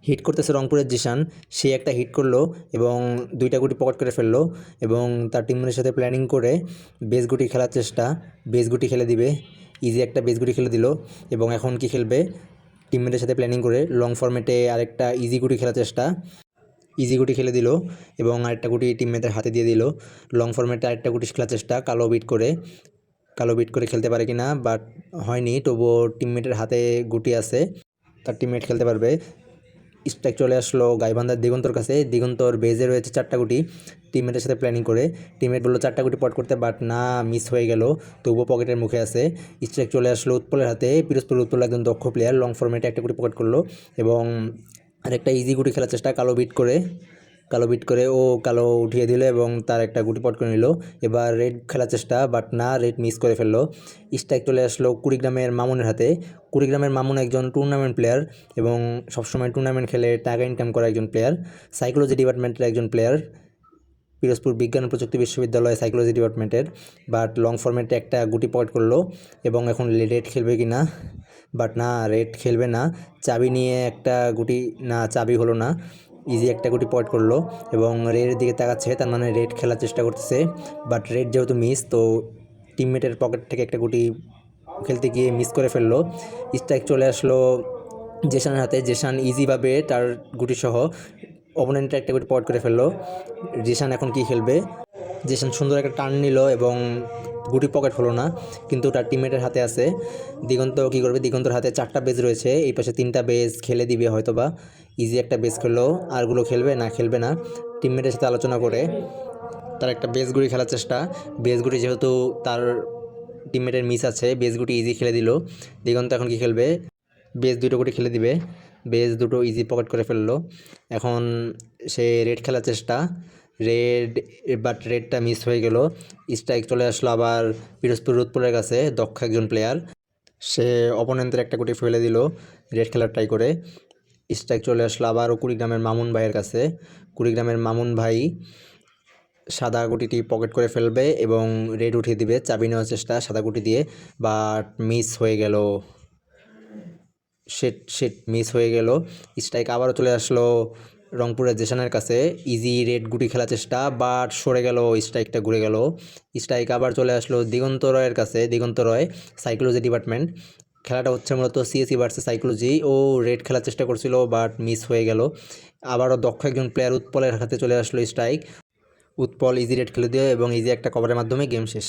Hit করতেছে রংপুরের জিশান, সে একটা হিট করলো এবং দুইটা গুটি পকেট করে ফেললো এবং তার টিমমেটের সাথে প্ল্যানিং করে বেস গুটি খেলার চেষ্টা, বেস গুটি খেলে দিবে, ইজি একটা বেস গুটি খেলে দিল এবং এখন কি খেলবে টিমমেটের সাথে প্ল্যানিং করে লং ফরম্যাটে আরেকটা ইজি গুটি খেলার চেষ্টা, ইজি গুটি খেলে দিল এবং আরেকটা গুটি টিমমেটের হাতে দিয়ে দিল। লং ফরম্যাটে আরেকটা গুটি খেলার চেষ্টা, কালো বিট করে খেলতে পারে কিনা, বাট হয়নি, তবুও টিমমেটের হাতে গুটি আছে, তার টিমমেট খেলতে পারবে। স্ট্রাইক চলে আসলো গাইবান্ধার দিগন্তর কাছে, দিগন্তর বেজে রয়েছে 4টা গুটি, টিমমেটের সাথে প্ল্যানিং করে টিমমেট বললো 4টা গুটি পট করতে, বাট না, মিস হয়ে গেল, তবুও পকেটের মুখে আছে। স্ট্রাইক চলে আসলো উৎপলের হাতে, পিরোজপুর উৎপল একজন দক্ষ প্লেয়ার, লং ফরম্যাটে একটা গুটি পকেট করলো এবং আরেকটা ইজি গুটি খেলার চেষ্টা, কালো বিট করে ও কালো উঠিয়ে দিল এবং তার একটা গুটি পট করে নিল। এবার রেড খেলার চেষ্টা, বাট না, রেড মিস করে ফেললো। স্ট্রাইক চলে আসলো কুড়িগ্রামের মামুনের হাতে, কুড়িগ্রামের মামুন একজন টুর্নামেন্ট প্লেয়ার এবং সবসময় টুর্নামেন্ট খেলে টাকা ইনকাম করা একজন প্লেয়ার, সাইকোলজি ডিপার্টমেন্টের একজন প্লেয়ার, পিরোজপুর বিজ্ঞান ও প্রযুক্তি বিশ্ববিদ্যালয় সাইকোলজি ডিপার্টমেন্টের। বাট লং ফরম্যাটে একটা গুটি পকেট করলো এবং এখন রেড খেলবে কি না, বাট না, রেড খেলবে না, চাবি নিয়ে একটা গুটি, না, চাবি হলো না, ইজি একটা গুটি পয়েন্ট করলো এবং রেডের দিকে তাকাচ্ছে, তার মানে রেড খেলার চেষ্টা করতেছে, বাট রেড যেহেতু মিস, তো টিমমেটের পকেট থেকে একটা গুটি খেলতে গিয়ে মিস করে ফেললো। স্ট্রাইক চলে আসলো জেসানের হাতে, জেসান ইজিভাবে তার গুটি সহ অপোনেন্টের একটা গুটি পয়েন্ট করে ফেললো। জেসান এখন কি খেলবে, জেসান সুন্দর একটা টার্ন নিল এবং গুটি পকেট হলো না, কিন্তু তার টিমমেটের হাতে আছে। দিগন্ত কী করবে, দিগন্তর হাতে 4টা বেজ রয়েছে, এই পাশে 3টা বেজ খেলে দিবে হয়তোবা, ইজি একটা বেজ খেললো, আরগুলো খেলবে না, টিমমেটের সাথে আলোচনা করে তার একটা বেজ গুটি খেলার চেষ্টা, বেজ গুটি যেহেতু তার টিমমেটের মিস আছে, বেজ গুটি ইজি খেলে দিল। দিগন্ত এখন কি খেলবে, বেজ 2টো গুটি খেলে দিবে, বেজ 2টো ইজি পকেট করে ফেললো। এখন সে রেড খেলার চেষ্টা, বাট রেডটা মিস হয়ে গেল। স্ট্রাইক চলে আসলো আবার পিরোজপুর উৎপলের কাছে, দক্ষ একজন প্লেয়ার, সে অপোনেন্টের একটা গুটি ফেলে দিল রেড খেলার ট্রাই করে। স্ট্রাইক চলে আসলো আবারও কুড়িগ্রামের মামুন ভাইয়ের কাছে, কুড়িগ্রামের মামুন ভাই সাদা গুটিটি পকেট করে ফেলবে এবং রেড উঠিয়ে দিবে, চাবি নেওয়ার চেষ্টা সাদা গুটি দিয়ে, বাট মিস হয়ে গেল, শেট মিস হয়ে গেল। স্ট্রাইক আবারও চলে আসলো রংপুরের জেসানের কাছে, ইজি রেড গুটি খেলার চেষ্টা, বাট সরে গেল, স্ট্রাইকটা ঘুরে গেল। স্ট্রাইক আবার চলে আসলো দিগন্ত রয়ের কাছে, দিগন্ত রয় সাইকোলজি ডিপার্টমেন্ট, খেলাটা হচ্ছে মূলত সিএসি ভার্সেস সাইকোলজি, ও রেড খেলার চেষ্টা করছিল, বাট মিস হয়ে গেল। আবারও দক্ষ একজন প্লেয়ার উৎপলের হাতে চলে আসলো স্ট্রাইক, উৎপল ইজি রেড খেলে দিয়ে এবং ইজি একটা কভারের মাধ্যমে গেম শেষ।